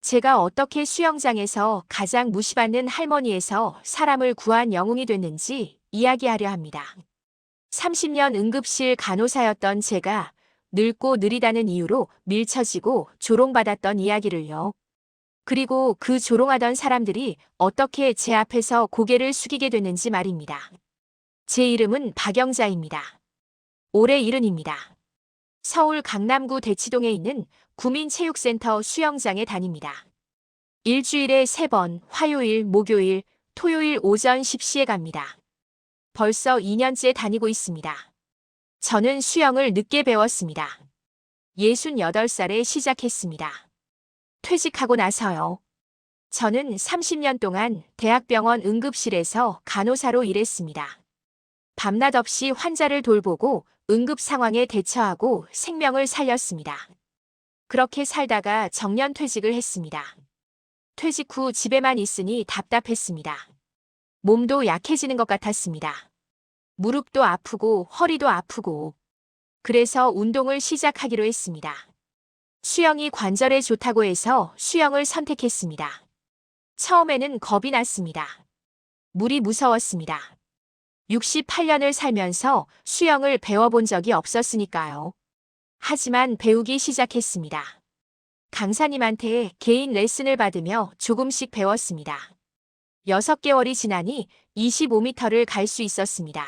제가 어떻게 수영장에서 가장 무시받는 할머니에서 사람을 구한 영웅이 됐는지 이야기하려 합니다. 30년 응급실 간호사였던 제가 늙고 느리다는 이유로 밀쳐지고 조롱받았던 이야기를요. 그리고 그 조롱하던 사람들이 어떻게 제 앞에서 고개를 숙이게 됐는지 말입니다. 제 이름은 박영자입니다. 올해 70입니다. 서울 강남구 대치동에 있는 구민체육센터 수영장에 다닙니다. 일주일에 3번, 화요일, 목요일, 토요일 오전 10시에 갑니다. 벌써 2년째 다니고 있습니다. 저는 수영을 늦게 배웠습니다. 68살에 시작했습니다. 퇴직하고 나서요. 저는 30년 동안 대학병원 응급실에서 간호사로 일했습니다. 밤낮 없이 환자를 돌보고 응급 상황에 대처하고 생명을 살렸습니다. 그렇게 살다가 정년퇴직을 했습니다. 퇴직 후 집에만 있으니 답답했습니다. 몸도 약해지는 것 같았습니다. 무릎도 아프고 허리도 아프고. 그래서 운동을 시작하기로 했습니다. 수영이 관절에 좋다고 해서 수영을 선택했습니다. 처음에는 겁이 났습니다. 물이 무서웠습니다. 68년을 살면서 수영을 배워본 적이 없었으니까요. 하지만 배우기 시작했습니다. 강사님한테 개인 레슨을 받으며 조금씩 배웠습니다. 6개월이 지나니 25m를 갈 수 있었습니다.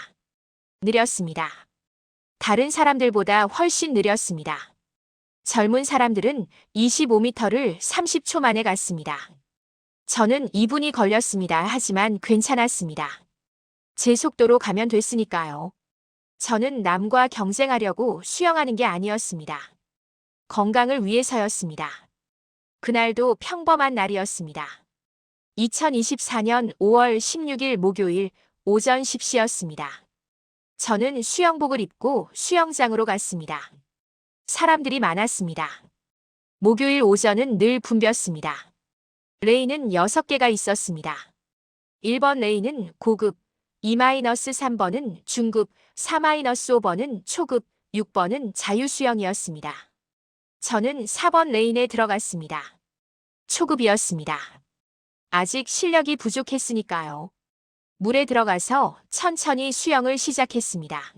느렸습니다. 다른 사람들보다 훨씬 느렸습니다. 젊은 사람들은 25m를 30초 만에 갔습니다. 저는 2분이 걸렸습니다. 하지만 괜찮았습니다. 제 속도로 가면 됐으니까요. 저는 남과 경쟁하려고 수영하는 게 아니었습니다. 건강을 위해서였습니다. 그날도 평범한 날이었습니다. 2024년 5월 16일 목요일 오전 10시였습니다. 저는 수영복을 입고 수영장으로 갔습니다. 사람들이 많았습니다. 목요일 오전은 늘 붐볐습니다. 레인은 6개가 있었습니다. 1번 레인은 고급, 2-3번은 중급, 4-5번은 초급, 6번은 자유수영이었습니다. 저는 4번 레인에 들어갔습니다. 초급이었습니다. 아직 실력이 부족했으니까요. 물에 들어가서 천천히 수영을 시작했습니다.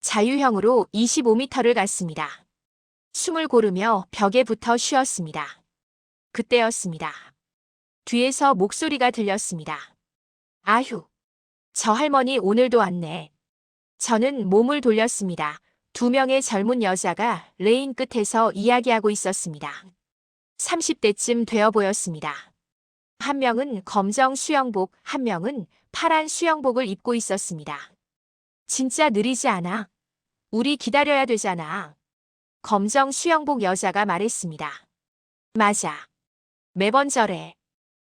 자유형으로 25m를 갔습니다. 숨을 고르며 벽에 붙어 쉬었습니다. 그때였습니다. 뒤에서 목소리가 들렸습니다. 아휴, 저 할머니 오늘도 왔네. 저는 몸을 돌렸습니다. 2명의 젊은 여자가 레인 끝에서 이야기하고 있었습니다. 30대쯤 되어 보였습니다. 한 명은 검정 수영복, 한 명은 파란 수영복을 입고 있었습니다. 진짜 느리지 않아? 우리 기다려야 되잖아. 검정 수영복 여자가 말했습니다. 맞아. 매번 저래.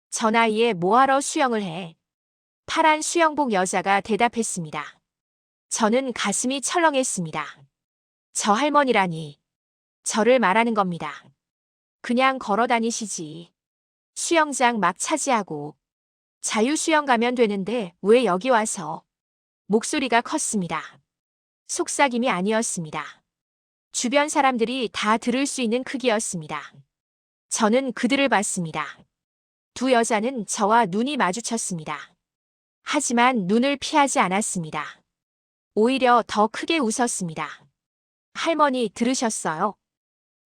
저 나이에 뭐하러 수영을 해? 파란 수영복 여자가 대답했습니다. 저는 가슴이 철렁했습니다. 저 할머니라니. 저를 말하는 겁니다. 그냥 걸어 다니시지. 수영장 막 차지하고. 자유수영 가면 되는데 왜 여기 와서. 목소리가 컸습니다. 속삭임이 아니었습니다. 주변 사람들이 다 들을 수 있는 크기였습니다. 저는 그들을 봤습니다. 2 여자는 저와 눈이 마주쳤습니다. 하지만 눈을 피하지 않았습니다. 오히려 더 크게 웃었습니다. 할머니 들으셨어요?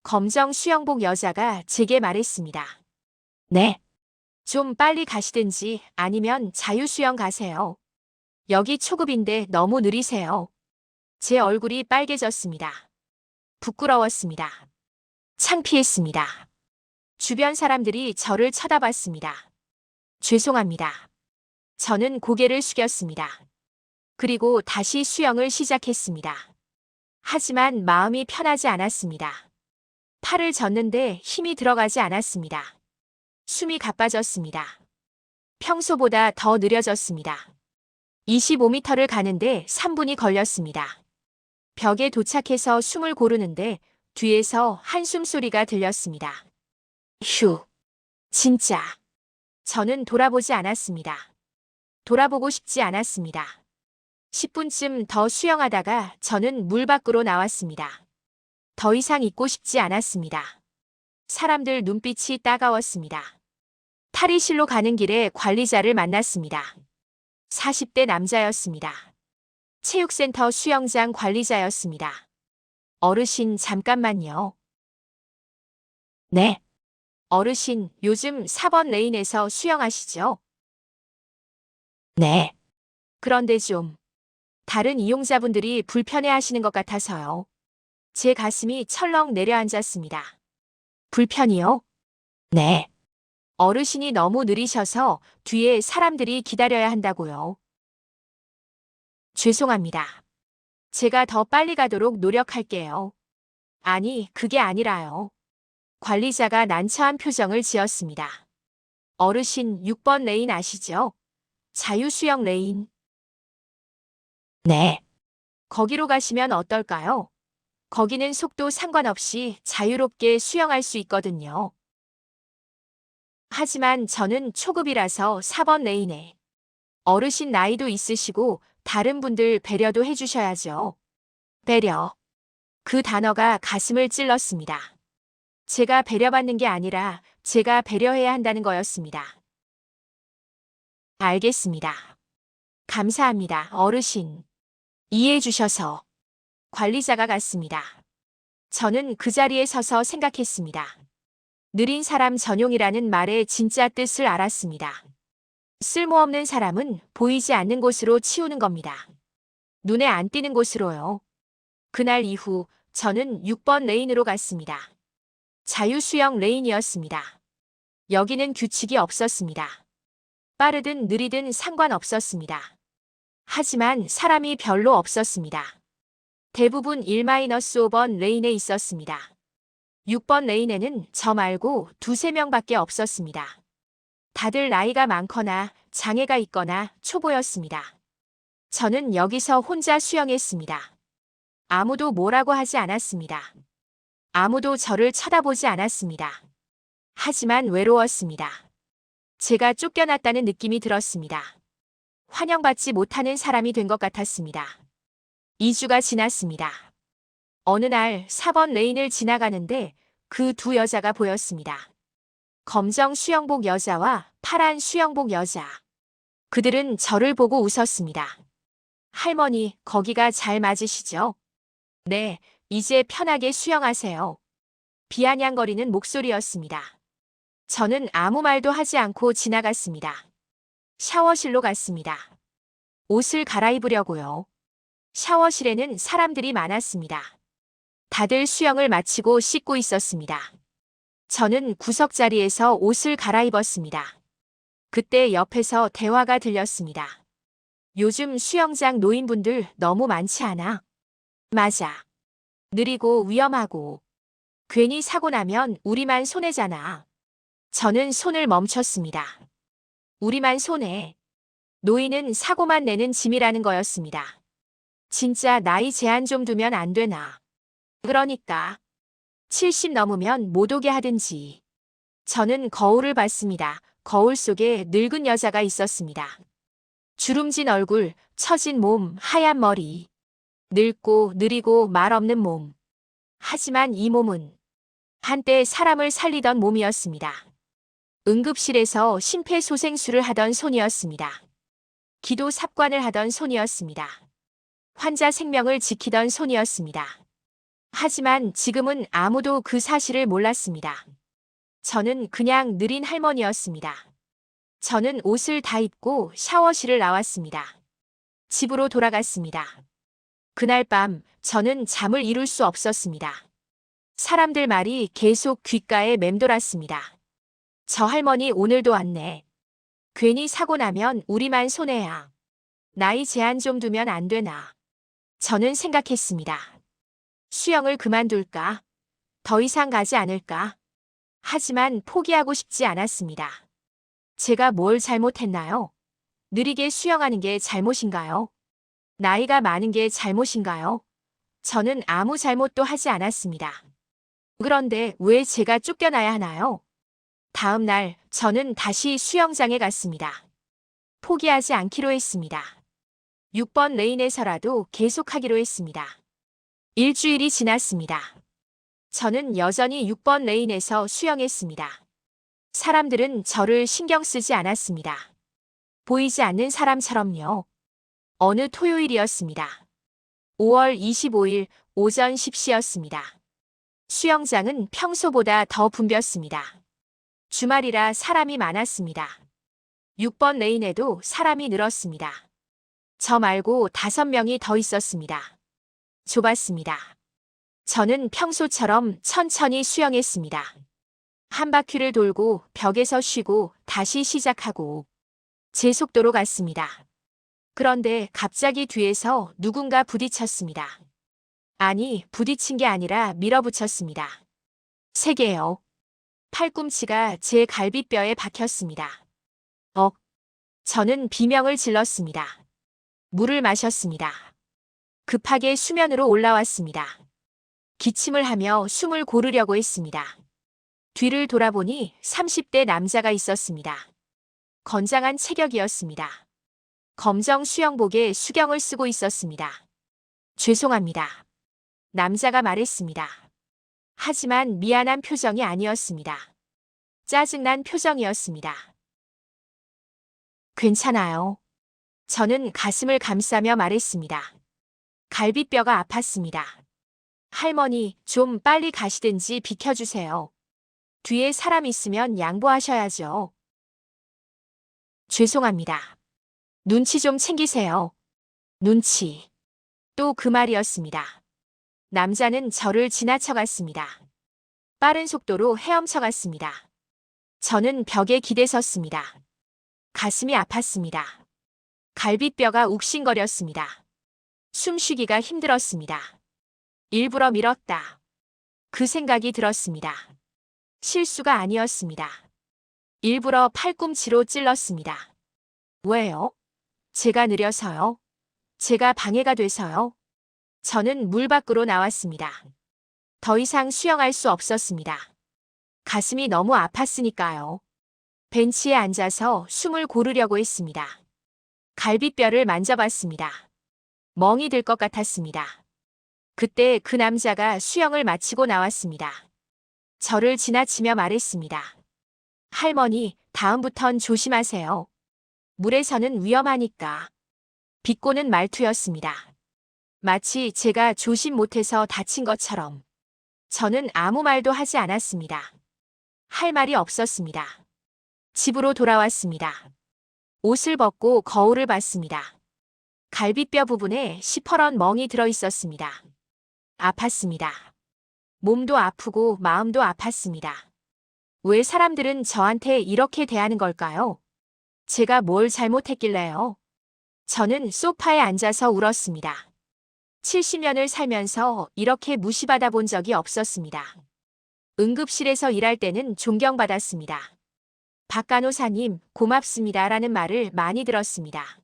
검정 수영복 여자가 제게 말했습니다. 네. 좀 빨리 가시든지 아니면 자유수영 가세요. 여기 초급인데 너무 느리세요. 제 얼굴이 빨개졌습니다. 부끄러웠습니다. 창피했습니다. 주변 사람들이 저를 쳐다봤습니다. 죄송합니다. 저는 고개를 숙였습니다. 그리고 다시 수영을 시작했습니다. 하지만 마음이 편하지 않았습니다. 팔을 젓는데 힘이 들어가지 않았습니다. 숨이 가빠졌습니다. 평소보다 더 느려졌습니다. 25m를 가는데 3분이 걸렸습니다. 벽에 도착해서 숨을 고르는데 뒤에서 한숨 소리가 들렸습니다. 휴, 진짜. 저는 돌아보지 않았습니다. 돌아보고 싶지 않았습니다. 10분쯤 더 수영하다가 저는 물 밖으로 나왔습니다. 더 이상 있고 싶지 않았습니다. 사람들 눈빛이 따가웠습니다. 탈의실로 가는 길에 관리자를 만났습니다. 40대 남자였습니다. 체육센터 수영장 관리자였습니다. 어르신, 잠깐만요. 네. 어르신, 요즘 4번 레인에서 수영하시죠? 네. 그런데 좀 다른 이용자분들이 불편해 하시는 것 같아서요. 제 가슴이 철렁 내려앉았습니다. 불편이요? 네. 어르신이 너무 느리셔서 뒤에 사람들이 기다려야 한다고요. 죄송합니다. 제가 더 빨리 가도록 노력할게요. 아니, 그게 아니라요. 관리자가 난처한 표정을 지었습니다. 어르신, 6번 레인 아시죠? 자유수영 레인. 네. 거기로 가시면 어떨까요? 거기는 속도 상관없이 자유롭게 수영할 수 있거든요. 하지만 저는 초급이라서 4번 레인에. 어르신 나이도 있으시고 다른 분들 배려도 해주셔야죠. 배려. 그 단어가 가슴을 찔렀습니다. 제가 배려받는 게 아니라 제가 배려해야 한다는 거였습니다. 알겠습니다. 감사합니다, 어르신. 이해해 주셔서. 관리자가 갔습니다. 저는 그 자리에 서서 생각했습니다. 느린 사람 전용이라는 말의 진짜 뜻을 알았습니다. 쓸모없는 사람은 보이지 않는 곳으로 치우는 겁니다. 눈에 안 띄는 곳으로요. 그날 이후 저는 6번 레인으로 갔습니다. 자유수영 레인이었습니다. 여기는 규칙이 없었습니다. 빠르든 느리든 상관없었습니다. 하지만 사람이 별로 없었습니다. 대부분 1-5번 레인에 있었습니다. 6번 레인에는 저 말고 2-3명밖에 없었습니다. 다들 나이가 많거나 장애가 있거나 초보였습니다. 저는 여기서 혼자 수영했습니다. 아무도 뭐라고 하지 않았습니다. 아무도 저를 쳐다보지 않았습니다. 하지만 외로웠습니다. 제가 쫓겨났다는 느낌이 들었습니다. 환영받지 못하는 사람이 된 것 같았습니다. 2주가 지났습니다. 어느 날 4번 레인을 지나가는데 그 두 여자가 보였습니다. 검정 수영복 여자와 파란 수영복 여자. 그들은 저를 보고 웃었습니다. 할머니, 거기가 잘 맞으시죠? 네, 이제 편하게 수영하세요. 비아냥거리는 목소리였습니다. 저는 아무 말도 하지 않고 지나갔습니다. 샤워실로 갔습니다. 옷을 갈아입으려고요. 샤워실에는 사람들이 많았습니다. 다들 수영을 마치고 씻고 있었습니다. 저는 구석자리에서 옷을 갈아입었습니다. 그때 옆에서 대화가 들렸습니다. 요즘 수영장 노인분들 너무 많지 않아? 맞아. 느리고 위험하고. 괜히 사고 나면 우리만 손해잖아. 저는 손을 멈췄습니다. 우리만 손해. 노인은 사고만 내는 짐이라는 거였습니다. 진짜 나이 제한 좀 두면 안 되나. 그러니까 70 넘으면 못 오게 하든지. 저는 거울을 봤습니다. 거울 속에 늙은 여자가 있었습니다. 주름진 얼굴, 처진 몸, 하얀 머리. 늙고 느리고 말 없는 몸. 하지만 이 몸은 한때 사람을 살리던 몸이었습니다. 응급실에서 심폐소생술을 하던 손이었습니다. 기도 삽관을 하던 손이었습니다. 환자 생명을 지키던 손이었습니다. 하지만 지금은 아무도 그 사실을 몰랐습니다. 저는 그냥 느린 할머니였습니다. 저는 옷을 다 입고 샤워실을 나왔습니다. 집으로 돌아갔습니다. 그날 밤 저는 잠을 이룰 수 없었습니다. 사람들 말이 계속 귓가에 맴돌았습니다. 저 할머니 오늘도 왔네. 괜히 사고 나면 우리만 손해야. 나이 제한 좀 두면 안 되나. 저는 생각했습니다. 수영을 그만둘까? 더 이상 가지 않을까? 하지만 포기하고 싶지 않았습니다. 제가 뭘 잘못했나요? 느리게 수영하는 게 잘못인가요? 나이가 많은 게 잘못인가요? 저는 아무 잘못도 하지 않았습니다. 그런데 왜 제가 쫓겨나야 하나요? 다음 날 저는 다시 수영장에 갔습니다. 포기하지 않기로 했습니다. 6번 레인에서라도 계속하기로 했습니다. 일주일이 지났습니다. 저는 여전히 6번 레인에서 수영했습니다. 사람들은 저를 신경 쓰지 않았습니다. 보이지 않는 사람처럼요. 어느 토요일이었습니다. 5월 25일 오전 10시였습니다. 수영장은 평소보다 더 붐볐습니다. 주말이라 사람이 많았습니다. 6번 레인에도 사람이 늘었습니다. 저 말고 5명이 더 있었습니다. 좁았습니다. 저는 평소처럼 천천히 수영했습니다. 한 바퀴를 돌고 벽에서 쉬고 다시 시작하고 제 속도로 갔습니다. 그런데 갑자기 뒤에서 누군가 부딪혔습니다. 아니, 부딪힌 게 아니라 밀어붙였습니다. 세게요. 팔꿈치가 제 갈비뼈에 박혔습니다. 저는 비명을 질렀습니다. 물을 마셨습니다. 급하게 수면으로 올라왔습니다. 기침을 하며 숨을 고르려고 했습니다. 뒤를 돌아보니 30대 남자가 있었습니다. 건장한 체격이었습니다. 검정 수영복에 수경을 쓰고 있었습니다. 죄송합니다. 남자가 말했습니다. 하지만 미안한 표정이 아니었습니다. 짜증난 표정이었습니다. 괜찮아요. 저는 가슴을 감싸며 말했습니다. 갈비뼈가 아팠습니다. 할머니, 좀 빨리 가시든지 비켜주세요. 뒤에 사람 있으면 양보하셔야죠. 죄송합니다. 눈치 좀 챙기세요. 눈치. 또 그 말이었습니다. 남자는 저를 지나쳐갔습니다. 빠른 속도로 헤엄쳐갔습니다. 저는 벽에 기대섰습니다. 가슴이 아팠습니다. 갈비뼈가 욱신거렸습니다. 숨쉬기가 힘들었습니다. 일부러 밀었다. 그 생각이 들었습니다. 실수가 아니었습니다. 일부러 팔꿈치로 찔렀습니다. 왜요? 제가 느려서요? 제가 방해가 돼서요? 저는 물 밖으로 나왔습니다. 더 이상 수영할 수 없었습니다. 가슴이 너무 아팠으니까요. 벤치에 앉아서 숨을 고르려고 했습니다. 갈비뼈를 만져봤습니다. 멍이 들 것 같았습니다. 그때 그 남자가 수영을 마치고 나왔습니다. 저를 지나치며 말했습니다. 할머니, 다음부턴 조심하세요. 물에서는 위험하니까. 비꼬는 말투였습니다. 마치 제가 조심 못해서 다친 것처럼. 저는 아무 말도 하지 않았습니다. 할 말이 없었습니다. 집으로 돌아왔습니다. 옷을 벗고 거울을 봤습니다. 갈비뼈 부분에 시퍼런 멍이 들어 있었습니다. 아팠습니다. 몸도 아프고 마음도 아팠습니다. 왜 사람들은 저한테 이렇게 대하는 걸까요? 제가 뭘 잘못했길래요? 저는 소파에 앉아서 울었습니다. 70년을 살면서 이렇게 무시받아 본 적이 없었습니다. 응급실에서 일할 때는 존경받았습니다. 박 간호사님, 고맙습니다라는 말을 많이 들었습니다.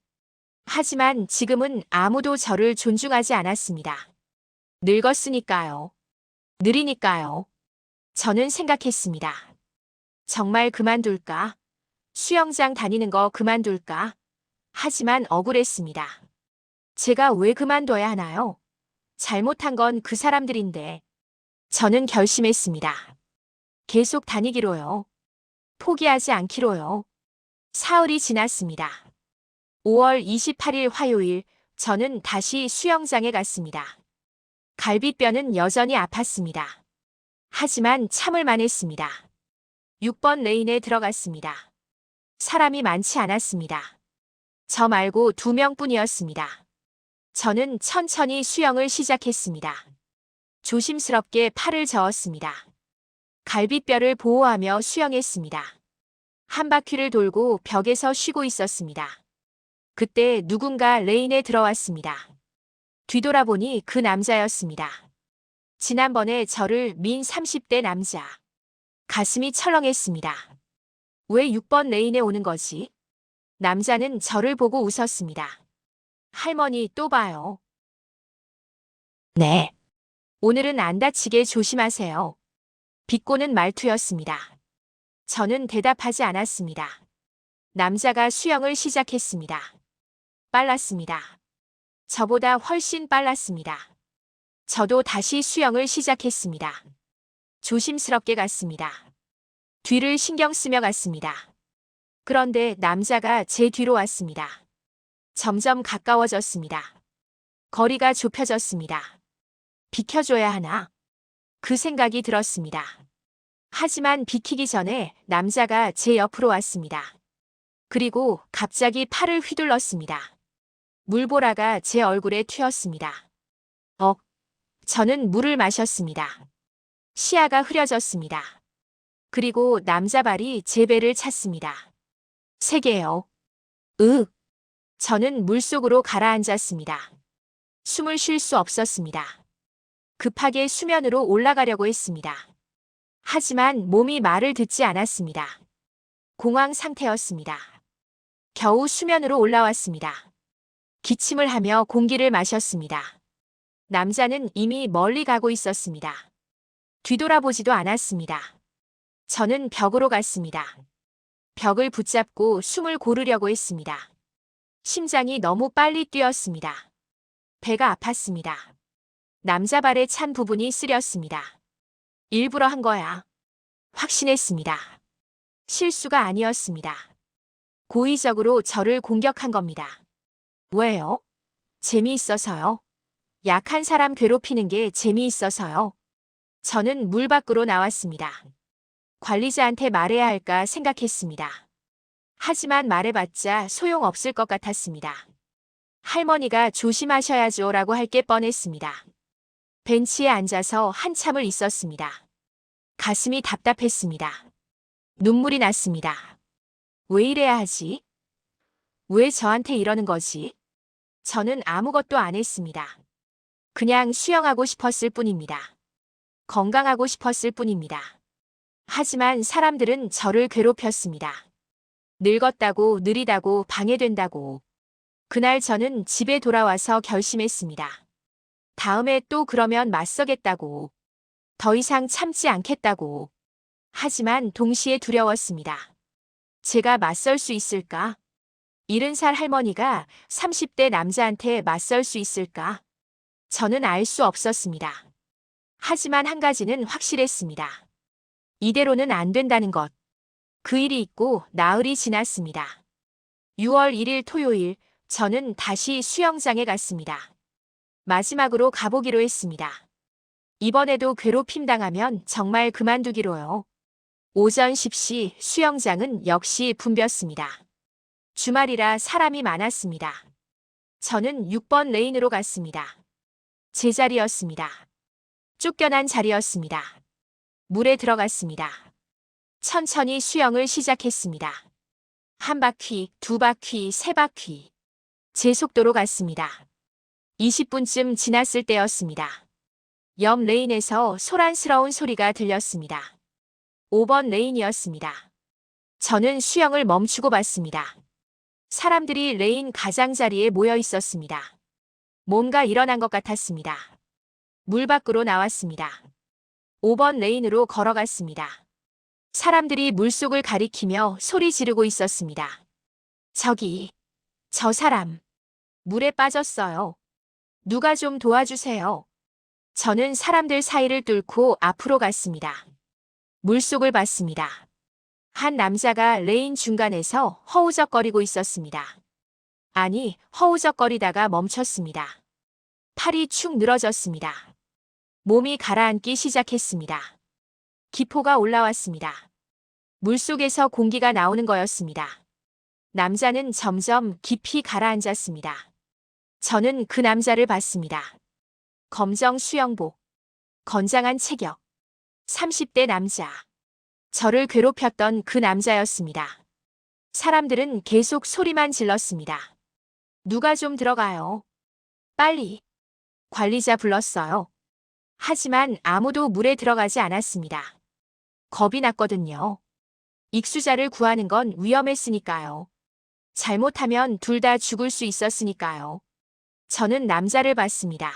하지만 지금은 아무도 저를 존중하지 않았습니다. 늙었으니까요. 느리니까요. 저는 생각했습니다. 정말 그만둘까? 수영장 다니는 거 그만둘까? 하지만 억울했습니다. 제가 왜 그만둬야 하나요? 잘못한 건 그 사람들인데. 저는 결심했습니다. 계속 다니기로요. 포기하지 않기로요. 사흘이 지났습니다. 5월 28일 화요일, 저는 다시 수영장에 갔습니다. 갈비뼈는 여전히 아팠습니다. 하지만 참을만 했습니다. 6번 레인에 들어갔습니다. 사람이 많지 않았습니다. 저 말고 2명뿐이었습니다. 저는 천천히 수영을 시작했습니다. 조심스럽게 팔을 저었습니다. 갈비뼈를 보호하며 수영했습니다. 한 바퀴를 돌고 벽에서 쉬고 있었습니다. 그때 누군가 레인에 들어왔습니다. 뒤돌아보니 그 남자였습니다. 지난번에 저를 민 30대 남자. 가슴이 철렁했습니다. 왜 6번 레인에 오는 거지? 남자는 저를 보고 웃었습니다. 할머니 또 봐요. 네. 오늘은 안 다치게 조심하세요. 비꼬는 말투였습니다. 저는 대답하지 않았습니다. 남자가 수영을 시작했습니다. 빨랐습니다. 저보다 훨씬 빨랐습니다. 저도 다시 수영을 시작했습니다. 조심스럽게 갔습니다. 뒤를 신경 쓰며 갔습니다. 그런데 남자가 제 뒤로 왔습니다. 점점 가까워졌습니다. 거리가 좁혀졌습니다. 비켜줘야 하나? 그 생각이 들었습니다. 하지만 비키기 전에 남자가 제 옆으로 왔습니다. 그리고 갑자기 팔을 휘둘렀습니다. 물보라가 제 얼굴에 튀었습니다. 저는 물을 마셨습니다. 시야가 흐려졌습니다. 그리고 남자 발이 제 배를 찼습니다. 세 개요. 저는 물속으로 가라앉았습니다. 숨을 쉴 수 없었습니다. 급하게 수면으로 올라가려고 했습니다. 하지만 몸이 말을 듣지 않았습니다. 공황 상태였습니다. 겨우 수면으로 올라왔습니다. 기침을 하며 공기를 마셨습니다. 남자는 이미 멀리 가고 있었습니다. 뒤돌아보지도 않았습니다. 저는 벽으로 갔습니다. 벽을 붙잡고 숨을 고르려고 했습니다. 심장이 너무 빨리 뛰었습니다. 배가 아팠습니다. 남자 발에 찬 부분이 쓰렸습니다. 일부러 한 거야. 확신했습니다. 실수가 아니었습니다. 고의적으로 저를 공격한 겁니다. 왜요? 재미있어서요. 약한 사람 괴롭히는 게 재미있어서요. 저는 물 밖으로 나왔습니다. 관리자한테 말해야 할까 생각했습니다. 하지만 말해봤자 소용없을 것 같았습니다. 할머니가 조심하셔야죠 라고 할 게 뻔했습니다. 벤치에 앉아서 한참을 있었습니다. 가슴이 답답했습니다. 눈물이 났습니다. 왜 이래야 하지? 왜 저한테 이러는 거지? 저는 아무것도 안 했습니다. 그냥 수영하고 싶었을 뿐입니다. 건강하고 싶었을 뿐입니다. 하지만 사람들은 저를 괴롭혔습니다. 늙었다고, 느리다고, 방해된다고. 그날 저는 집에 돌아와서 결심했습니다. 다음에 또 그러면 맞서겠다고. 더 이상 참지 않겠다고. 하지만 동시에 두려웠습니다. 제가 맞설 수 있을까? 70살 할머니가 30대 남자한테 맞설 수 있을까? 저는 알 수 없었습니다. 하지만 한 가지는 확실했습니다. 이대로는 안 된다는 것. 그 일이 있고 나흘이 지났습니다. 6월 1일 토요일, 저는 다시 수영장에 갔습니다. 마지막으로 가보기로 했습니다. 이번에도 괴롭힘 당하면 정말 그만두기로요. 오전 10시 수영장은 역시 붐볐습니다. 주말이라 사람이 많았습니다. 저는 6번 레인으로 갔습니다. 제 자리였습니다. 쫓겨난 자리였습니다. 물에 들어갔습니다. 천천히 수영을 시작했습니다. 한 바퀴, 두 바퀴, 세 바퀴. 제 속도로 갔습니다. 20분쯤 지났을 때였습니다. 옆 레인에서 소란스러운 소리가 들렸습니다. 5번 레인이었습니다. 저는 수영을 멈추고 봤습니다. 사람들이 레인 가장자리에 모여 있었습니다. 뭔가 일어난 것 같았습니다. 물 밖으로 나왔습니다. 5번 레인으로 걸어갔습니다. 사람들이 물속을 가리키며 소리 지르고 있었습니다. 저 사람, 물에 빠졌어요. 누가 좀 도와주세요. 저는 사람들 사이를 뚫고 앞으로 갔습니다. 물속을 봤습니다. 한 남자가 레인 중간에서 허우적거리고 있었습니다. 아니, 허우적거리다가 멈췄습니다. 팔이 축 늘어졌습니다. 몸이 가라앉기 시작했습니다. 기포가 올라왔습니다. 물속에서 공기가 나오는 거였습니다. 남자는 점점 깊이 가라앉았습니다. 저는 그 남자를 봤습니다. 검정 수영복, 건장한 체격, 30대 남자. 저를 괴롭혔던 그 남자였습니다. 사람들은 계속 소리만 질렀습니다. 누가 좀 들어가요. 빨리. 관리자 불렀어요. 하지만 아무도 물에 들어가지 않았습니다. 겁이 났거든요. 익수자를 구하는 건 위험했으니까요. 잘못하면 둘 다 죽을 수 있었으니까요. 저는 남자를 봤습니다.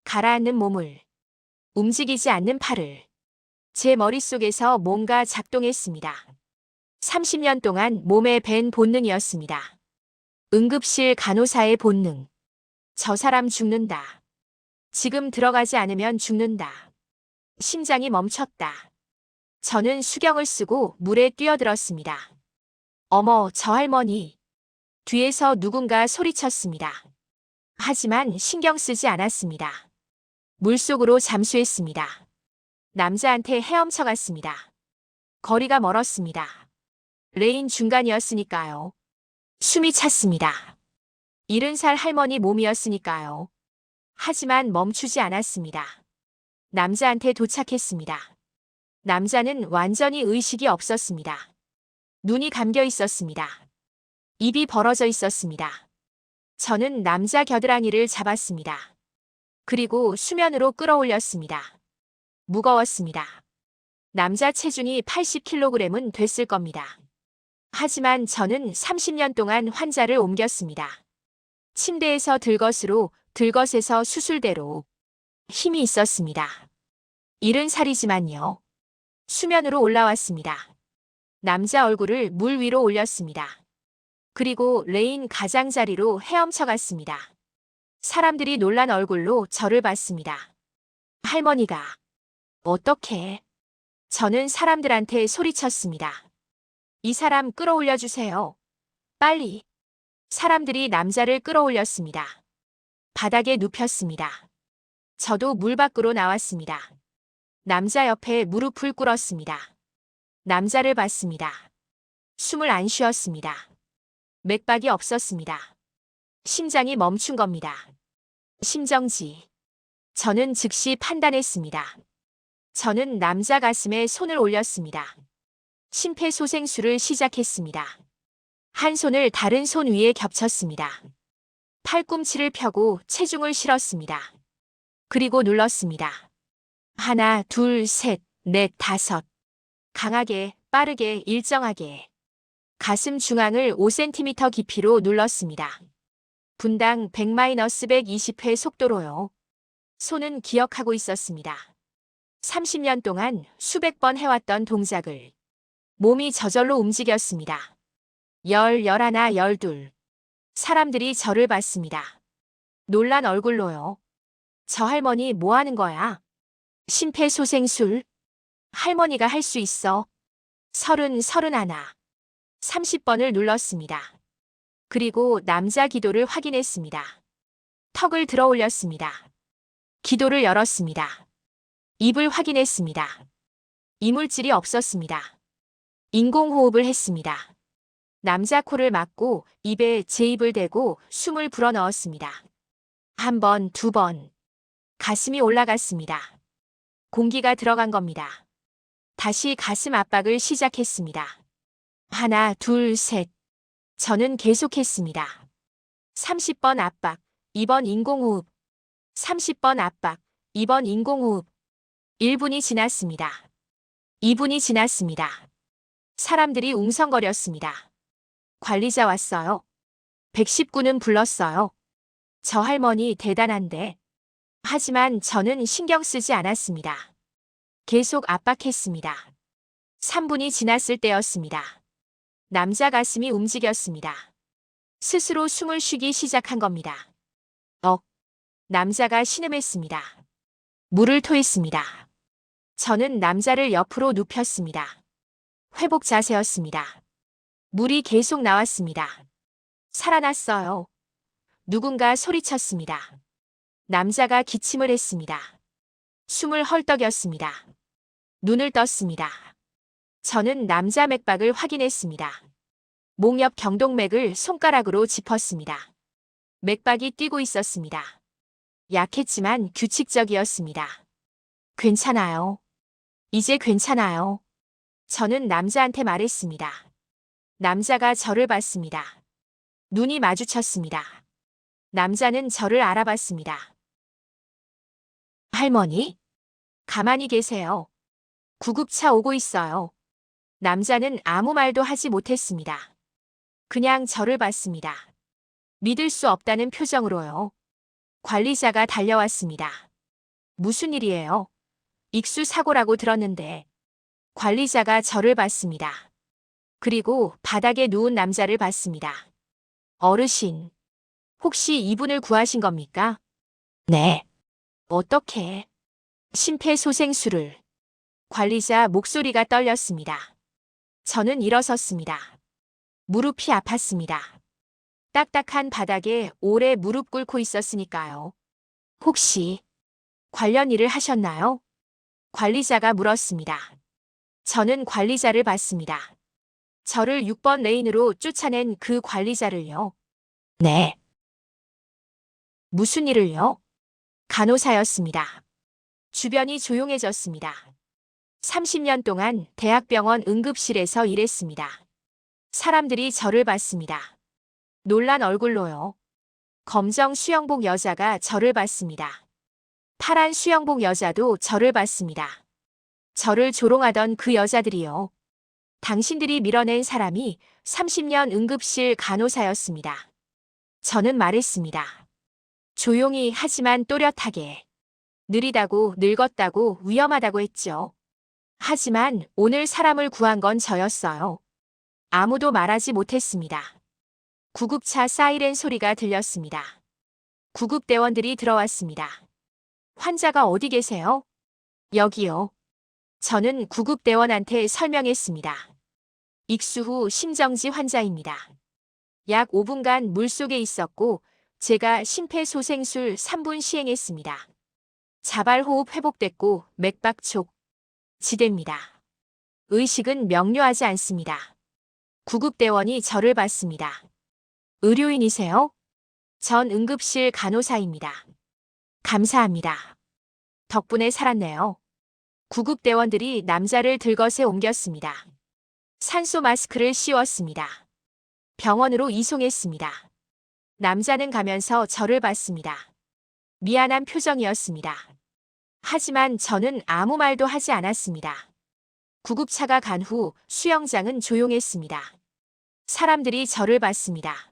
가라앉는 몸을, 움직이지 않는 팔을. 제 머릿속에서 뭔가 작동했습니다. 30년 동안 몸에 밴 본능이었습니다. 응급실 간호사의 본능. 저 사람 죽는다. 지금 들어가지 않으면 죽는다. 심장이 멈췄다. 저는 수경을 쓰고 물에 뛰어들었습니다. 어머, 저 할머니. 뒤에서 누군가 소리쳤습니다. 하지만 신경 쓰지 않았습니다. 물속으로 잠수했습니다. 남자한테 헤엄쳐 갔습니다. 거리가 멀었습니다. 레인 중간이었으니까요. 숨이 찼습니다. 70살 할머니 몸이었으니까요. 하지만 멈추지 않았습니다. 남자한테 도착했습니다. 남자는 완전히 의식이 없었습니다. 눈이 감겨 있었습니다. 입이 벌어져 있었습니다. 저는 남자 겨드랑이를 잡았습니다. 그리고 수면으로 끌어올렸습니다. 무거웠습니다. 남자 체중이 80kg은 됐을 겁니다. 하지만 저는 30년 동안 환자를 옮겼습니다. 침대에서 들것으로, 들것에서 수술대로. 힘이 있었습니다. 70살이지만요. 수면으로 올라왔습니다. 남자 얼굴을 물 위로 올렸습니다. 그리고 레인 가장자리로 헤엄쳐 갔습니다. 사람들이 놀란 얼굴로 저를 봤습니다. 할머니가. 어떻게? 저는 사람들한테 소리쳤습니다. 이 사람 끌어올려 주세요. 빨리. 사람들이 남자를 끌어올렸습니다. 바닥에 눕혔습니다. 저도 물 밖으로 나왔습니다. 남자 옆에 무릎을 꿇었습니다. 남자를 봤습니다. 숨을 안 쉬었습니다. 맥박이 없었습니다. 심장이 멈춘 겁니다. 심정지. 저는 즉시 판단했습니다. 저는 남자 가슴에 손을 올렸습니다. 심폐소생술을 시작했습니다. 한 손을 다른 손 위에 겹쳤습니다. 팔꿈치를 펴고 체중을 실었습니다. 그리고 눌렀습니다. 하나, 둘, 셋, 넷, 다섯. 강하게, 빠르게, 일정하게. 가슴 중앙을 5cm 깊이로 눌렀습니다. 분당 100-120회 속도로요. 손은 기억하고 있었습니다. 30년 동안 수백 번 해왔던 동작을. 몸이 저절로 움직였습니다. 11, 12. 사람들이 저를 봤습니다. 놀란 얼굴로요. 저 할머니 뭐 하는 거야? 심폐소생술. 할머니가 할 수 있어. 30, 31. 30번을 눌렀습니다. 그리고 남자 기도를 확인했습니다. 턱을 들어 올렸습니다. 기도를 열었습니다. 입을 확인했습니다. 이물질이 없었습니다. 인공호흡을 했습니다. 남자 코를 막고 입에 제 입을 대고 숨을 불어넣었습니다. 한 번, 두 번. 가슴이 올라갔습니다. 공기가 들어간 겁니다. 다시 가슴 압박을 시작했습니다. 하나, 둘, 셋. 저는 계속했습니다. 30번 압박, 2번 인공호흡. 30번 압박, 2번 인공호흡. 1분이 지났습니다. 2분이 지났습니다. 사람들이 웅성거렸습니다. 관리자 왔어요. 119는 불렀어요. 저 할머니 대단한데. 하지만 저는 신경 쓰지 않았습니다. 계속 압박했습니다. 3분이 지났을 때였습니다. 남자 가슴이 움직였습니다. 스스로 숨을 쉬기 시작한 겁니다. 남자가 신음했습니다. 물을 토했습니다. 저는 남자를 옆으로 눕혔습니다. 회복 자세였습니다. 물이 계속 나왔습니다. 살아났어요. 누군가 소리쳤습니다. 남자가 기침을 했습니다. 숨을 헐떡였습니다. 눈을 떴습니다. 저는 남자 맥박을 확인했습니다. 목 옆 경동맥을 손가락으로 짚었습니다. 맥박이 뛰고 있었습니다. 약했지만 규칙적이었습니다. 괜찮아요. 이제 괜찮아요. 저는 남자한테 말했습니다. 남자가 저를 봤습니다. 눈이 마주쳤습니다. 남자는 저를 알아봤습니다. 할머니? 가만히 계세요. 구급차 오고 있어요. 남자는 아무 말도 하지 못했습니다. 그냥 저를 봤습니다. 믿을 수 없다는 표정으로요. 관리자가 달려왔습니다. 무슨 일이에요? 익수 사고라고 들었는데. 관리자가 저를 봤습니다. 그리고 바닥에 누운 남자를 봤습니다. 어르신, 혹시 이분을 구하신 겁니까? 네. 어떻게? 심폐소생술을. 관리자 목소리가 떨렸습니다. 저는 일어섰습니다. 무릎이 아팠습니다. 딱딱한 바닥에 오래 무릎 꿇고 있었으니까요. 혹시 관련 일을 하셨나요? 관리자가 물었습니다. 저는 관리자를 봤습니다. 저를 6번 레인으로 쫓아낸 그 관리자를요. 네. 무슨 일을요? 간호사였습니다. 주변이 조용해졌습니다. 30년 동안 대학병원 응급실에서 일했습니다. 사람들이 저를 봤습니다. 놀란 얼굴로요. 검정 수영복 여자가 저를 봤습니다. 파란 수영복 여자도 저를 봤습니다. 저를 조롱하던 그 여자들이요. 당신들이 밀어낸 사람이 30년 응급실 간호사였습니다. 저는 말했습니다. 조용히 하지만 또렷하게. 느리다고 늙었다고 위험하다고 했죠. 하지만 오늘 사람을 구한 건 저였어요. 아무도 말하지 못했습니다. 구급차 사이렌 소리가 들렸습니다. 구급대원들이 들어왔습니다. 환자가 어디 계세요? 여기요. 저는 구급대원한테 설명했습니다. 익수후 심정지 환자입니다. 약 5분간 물속에 있었고 제가 심폐소생술 3분 시행했습니다. 자발호흡 회복됐고 맥박촉 지대입니다. 의식은 명료하지 않습니다. 구급대원이 저를 봤습니다. 의료인이세요? 전 응급실 간호사입니다. 감사합니다. 덕분에 살았네요. 구급대원들이 남자를 들것에 옮겼습니다. 산소 마스크를 씌웠습니다. 병원으로 이송했습니다. 남자는 가면서 저를 봤습니다. 미안한 표정이었습니다. 하지만 저는 아무 말도 하지 않았습니다. 구급차가 간 후 수영장은 조용했습니다. 사람들이 저를 봤습니다.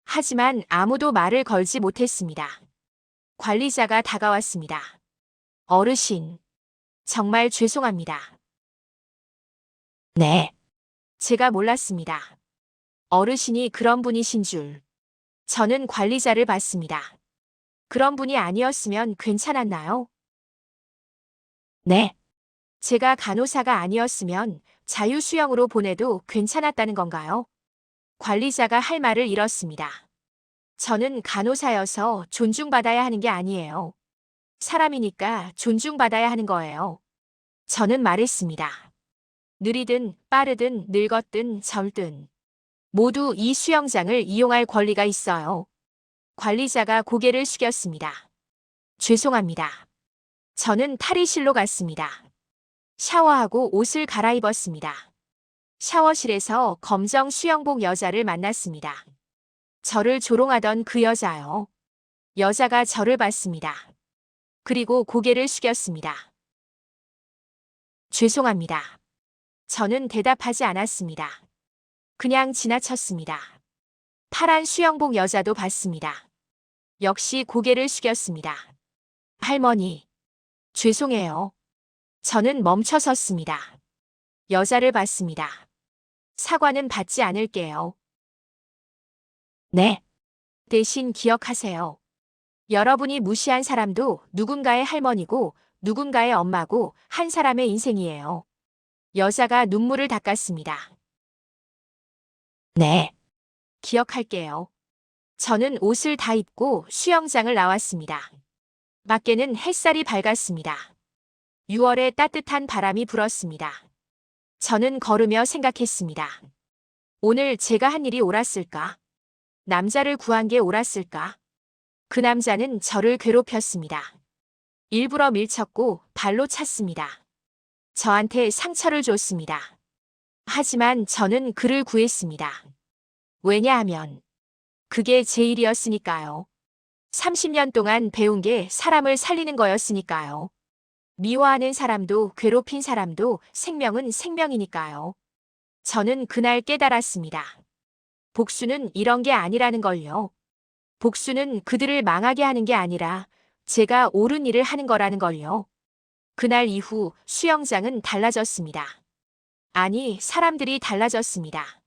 하지만 아무도 말을 걸지 못했습니다. 관리자가 다가왔습니다. 어르신, 정말 죄송합니다. 네. 제가 몰랐습니다. 어르신이 그런 분이신 줄. 저는 관리자를 봤습니다. 그런 분이 아니었으면 괜찮았나요? 네. 제가 간호사가 아니었으면 자유수영으로 보내도 괜찮았다는 건가요? 관리자가 할 말을 잃었습니다. 저는 간호사여서 존중받아야 하는 게 아니에요. 사람이니까 존중받아야 하는 거예요. 저는 말했습니다. 느리든 빠르든 늙었든 젊든 모두 이 수영장을 이용할 권리가 있어요. 관리자가 고개를 숙였습니다. 죄송합니다. 저는 탈의실로 갔습니다. 샤워하고 옷을 갈아입었습니다. 샤워실에서 검정 수영복 여자를 만났습니다. 저를 조롱하던 그 여자요. 여자가 저를 봤습니다. 그리고 고개를 숙였습니다. 죄송합니다. 저는 대답하지 않았습니다. 그냥 지나쳤습니다. 파란 수영복 여자도 봤습니다. 역시 고개를 숙였습니다. 할머니, 죄송해요. 저는 멈춰 섰습니다. 여자를 봤습니다. 사과는 받지 않을게요. 네. 대신 기억하세요. 여러분이 무시한 사람도 누군가의 할머니고 누군가의 엄마고 한 사람의 인생이에요. 여자가 눈물을 닦았습니다. 네. 기억할게요. 저는 옷을 다 입고 수영장을 나왔습니다. 밖에는 햇살이 밝았습니다. 6월의 따뜻한 바람이 불었습니다. 저는 걸으며 생각했습니다. 오늘 제가 한 일이 옳았을까? 남자를 구한 게 옳았을까? 그 남자는 저를 괴롭혔습니다. 일부러 밀쳤고 발로 찼습니다. 저한테 상처를 줬습니다. 하지만 저는 그를 구했습니다. 왜냐하면 그게 제 일이었으니까요. 30년 동안 배운 게 사람을 살리는 거였으니까요. 미워하는 사람도 괴롭힌 사람도 생명은 생명이니까요. 저는 그날 깨달았습니다. 복수는 이런 게 아니라는 걸요. 복수는 그들을 망하게 하는 게 아니라 제가 옳은 일을 하는 거라는 걸요. 그날 이후 수영장은 달라졌습니다. 아니, 사람들이 달라졌습니다.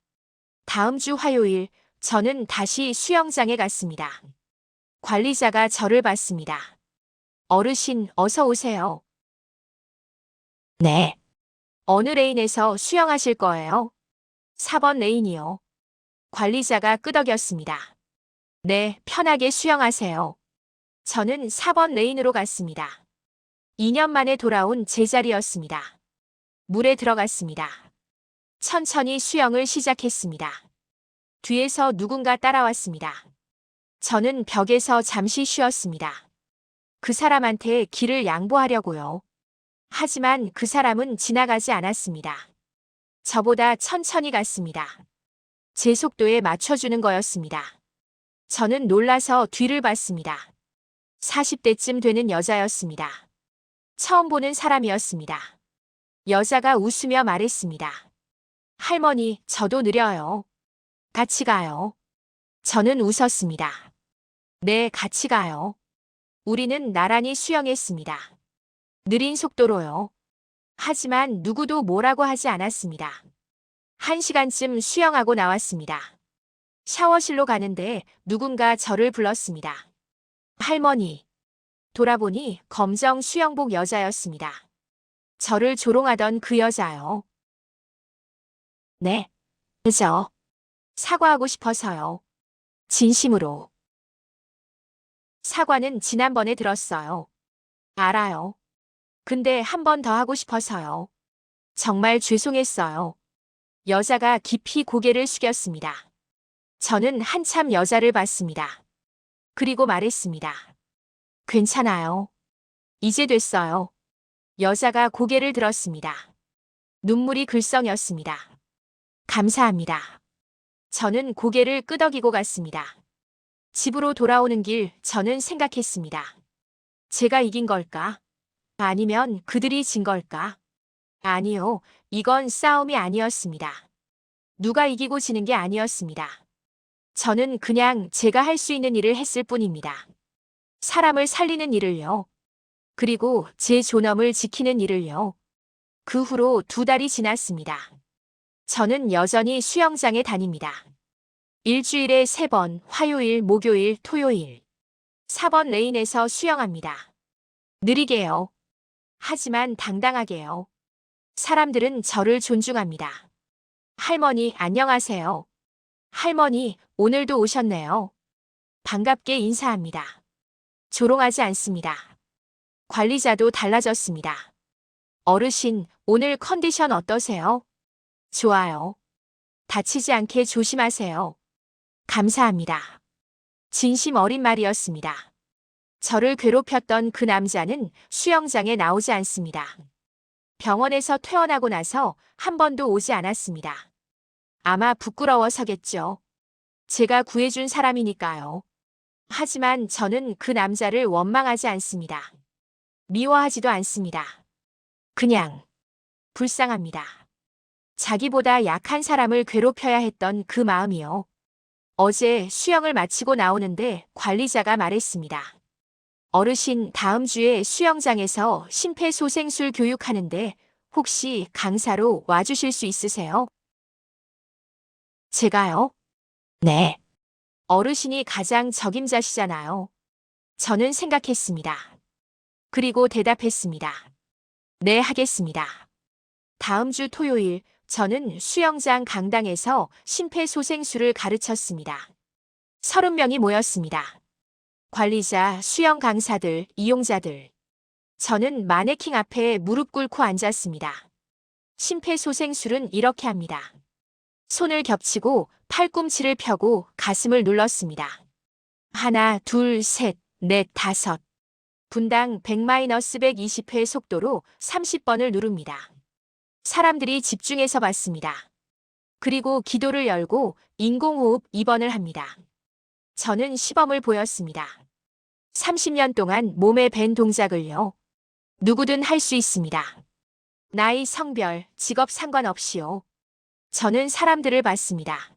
다음 주 화요일, 저는 다시 수영장에 갔습니다. 관리자가 저를 봤습니다. 어르신, 어서 오세요. 네. 어느 레인에서 수영하실 거예요? 4번 레인이요. 관리자가 끄덕였습니다. 네, 편하게 수영하세요. 저는 4번 레인으로 갔습니다. 2년 만에 돌아온 제자리였습니다. 물에 들어갔습니다. 천천히 수영을 시작했습니다. 뒤에서 누군가 따라왔습니다. 저는 벽에서 잠시 쉬었습니다. 그 사람한테 길을 양보하려고요. 하지만 그 사람은 지나가지 않았습니다. 저보다 천천히 갔습니다. 제 속도에 맞춰주는 거였습니다. 저는 놀라서 뒤를 봤습니다. 40대쯤 되는 여자였습니다. 처음 보는 사람이었습니다. 여자가 웃으며 말했습니다. 할머니, 저도 느려요. 같이 가요. 저는 웃었습니다. 네, 같이 가요. 우리는 나란히 수영했습니다. 느린 속도로요. 하지만 누구도 뭐라고 하지 않았습니다. 1시간쯤 수영하고 나왔습니다. 샤워실로 가는데 누군가 저를 불렀습니다. 할머니. 돌아보니 검정 수영복 여자였습니다. 저를 조롱하던 그 여자요. 네. 그저 사과하고 싶어서요. 진심으로. 사과는 지난번에 들었어요. 알아요. 근데 한 번 더 하고 싶어서요. 정말 죄송했어요. 여자가 깊이 고개를 숙였습니다. 저는 한참 여자를 봤습니다. 그리고 말했습니다. 괜찮아요. 이제 됐어요. 여자가 고개를 들었습니다. 눈물이 글썽였습니다. 감사합니다. 저는 고개를 끄덕이고 갔습니다. 집으로 돌아오는 길 저는 생각했습니다. 제가 이긴 걸까? 아니면 그들이 진 걸까? 아니요, 이건 싸움이 아니었습니다. 누가 이기고 지는 게 아니었습니다. 저는 그냥 제가 할 수 있는 일을 했을 뿐입니다. 사람을 살리는 일을요. 그리고 제 존엄을 지키는 일을요. 그 후로 2달이 지났습니다. 저는 여전히 수영장에 다닙니다. 일주일에 3번, 화요일, 목요일, 토요일. 4번 레인에서 수영합니다. 느리게요. 하지만 당당하게요. 사람들은 저를 존중합니다. 할머니, 안녕하세요. 할머니, 오늘도 오셨네요. 반갑게 인사합니다. 조롱하지 않습니다. 관리자도 달라졌습니다. 어르신, 오늘 컨디션 어떠세요? 좋아요. 다치지 않게 조심하세요. 감사합니다. 진심 어린 말이었습니다. 저를 괴롭혔던 그 남자는 수영장에 나오지 않습니다. 병원에서 퇴원하고 나서 한 번도 오지 않았습니다. 아마 부끄러워서겠죠. 제가 구해준 사람이니까요. 하지만 저는 그 남자를 원망하지 않습니다. 미워하지도 않습니다. 그냥 불쌍합니다. 자기보다 약한 사람을 괴롭혀야 했던 그 마음이요. 어제 수영을 마치고 나오는데 관리자가 말했습니다. 어르신, 다음 주에 수영장에서 심폐소생술 교육하는데 혹시 강사로 와주실 수 있으세요? 제가요? 네. 어르신이 가장 적임자시잖아요. 저는 생각했습니다. 그리고 대답했습니다. 네, 하겠습니다. 다음 주 토요일, 저는 수영장 강당에서 심폐소생술을 가르쳤습니다. 30명이 모였습니다. 관리자, 수영 강사들, 이용자들. 저는 마네킹 앞에 무릎 꿇고 앉았습니다. 심폐소생술은 이렇게 합니다. 손을 겹치고 팔꿈치를 펴고 가슴을 눌렀습니다. 하나, 둘, 셋, 넷, 다섯. 분당 100-120회 속도로 30번을 누릅니다. 사람들이 집중해서 봤습니다. 그리고 기도를 열고 인공호흡 2번을 합니다. 저는 시범을 보였습니다. 30년 동안 몸에 밴 동작을요. 누구든 할 수 있습니다. 나이, 성별, 직업 상관없이요. 저는 사람들을 봤습니다.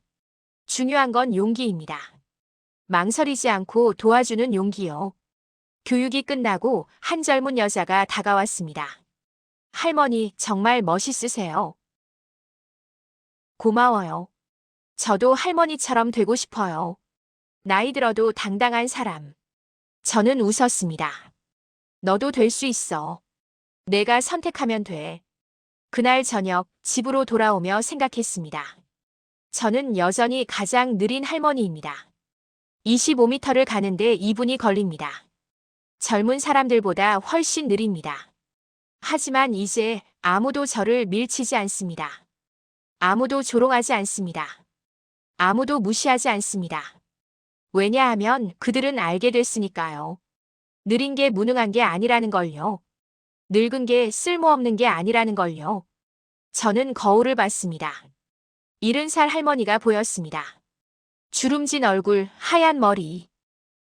중요한 건 용기입니다. 망설이지 않고 도와주는 용기요. 교육이 끝나고 한 젊은 여자가 다가왔습니다. 할머니, 정말 멋있으세요. 고마워요. 저도 할머니처럼 되고 싶어요. 나이 들어도 당당한 사람. 저는 웃었습니다. 너도 될 수 있어. 내가 선택하면 돼. 그날 저녁 집으로 돌아오며 생각했습니다. 저는 여전히 가장 느린 할머니입니다. 25m를 가는데 2분이 걸립니다. 젊은 사람들보다 훨씬 느립니다. 하지만 이제 아무도 저를 밀치지 않습니다. 아무도 조롱하지 않습니다. 아무도 무시하지 않습니다. 왜냐하면 그들은 알게 됐으니까요. 느린 게 무능한 게 아니라는 걸요. 늙은 게 쓸모없는 게 아니라는 걸요. 저는 거울을 봤습니다. 70살 할머니가 보였습니다. 주름진 얼굴, 하얀 머리.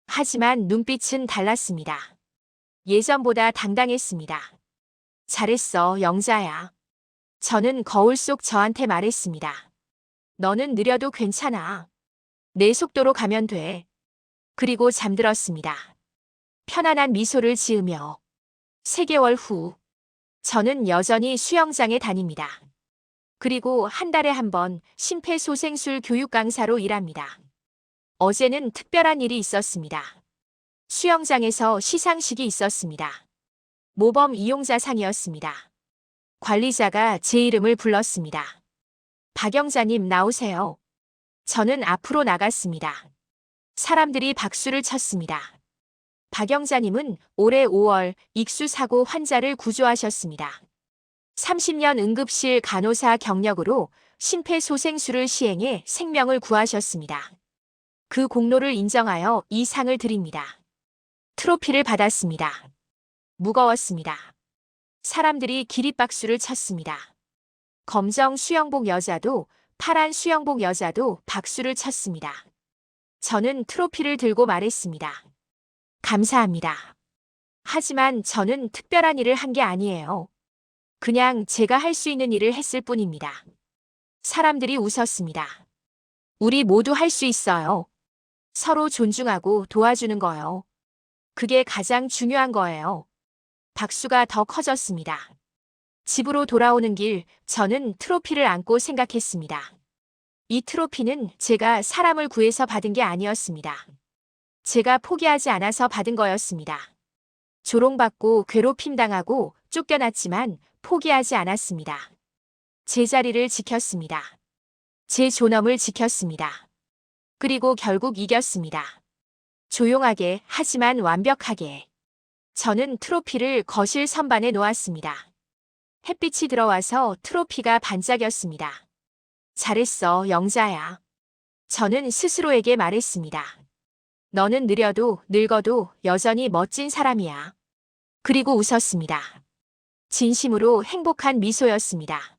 하지만 눈빛은 달랐습니다. 예전보다 당당했습니다. 잘했어, 영자야. 저는 거울 속 저한테 말했습니다. 너는 느려도 괜찮아. 내 속도로 가면 돼. 그리고 잠들었습니다. 편안한 미소를 지으며. 3개월 후, 저는 여전히 수영장에 다닙니다. 그리고 한 달에 한 번 심폐소생술 교육 강사로 일합니다. 어제는 특별한 일이 있었습니다. 수영장에서 시상식이 있었습니다. 모범 이용자상이었습니다. 관리자가 제 이름을 불렀습니다. 박영자님 나오세요. 저는 앞으로 나갔습니다. 사람들이 박수를 쳤습니다. 박영자님은 올해 5월 익수사고 환자를 구조하셨습니다. 30년 응급실 간호사 경력으로 심폐소생술을 시행해 생명을 구하셨습니다. 그 공로를 인정하여 이 상을 드립니다. 트로피를 받았습니다. 무거웠습니다. 사람들이 기립박수를 쳤습니다. 검정 수영복 여자도 파란 수영복 여자도 박수를 쳤습니다. 저는 트로피를 들고 말했습니다. 감사합니다. 하지만 저는 특별한 일을 한 게 아니에요. 그냥 제가 할 수 있는 일을 했을 뿐입니다. 사람들이 웃었습니다. 우리 모두 할 수 있어요. 서로 존중하고 도와주는 거요. 그게 가장 중요한 거예요. 박수가 더 커졌습니다. 집으로 돌아오는 길, 저는 트로피를 안고 생각했습니다. 이 트로피는 제가 사람을 구해서 받은 게 아니었습니다. 제가 포기하지 않아서 받은 거였습니다. 조롱받고 괴롭힘당하고 쫓겨났지만 포기하지 않았습니다. 제 자리를 지켰습니다. 제 존엄을 지켰습니다. 그리고 결국 이겼습니다. 조용하게 하지만 완벽하게. 저는 트로피를 거실 선반에 놓았습니다. 햇빛이 들어와서 트로피가 반짝였습니다. 잘했어, 영자야. 저는 스스로에게 말했습니다. 너는 느려도 늙어도 여전히 멋진 사람이야. 그리고 웃었습니다. 진심으로 행복한 미소였습니다.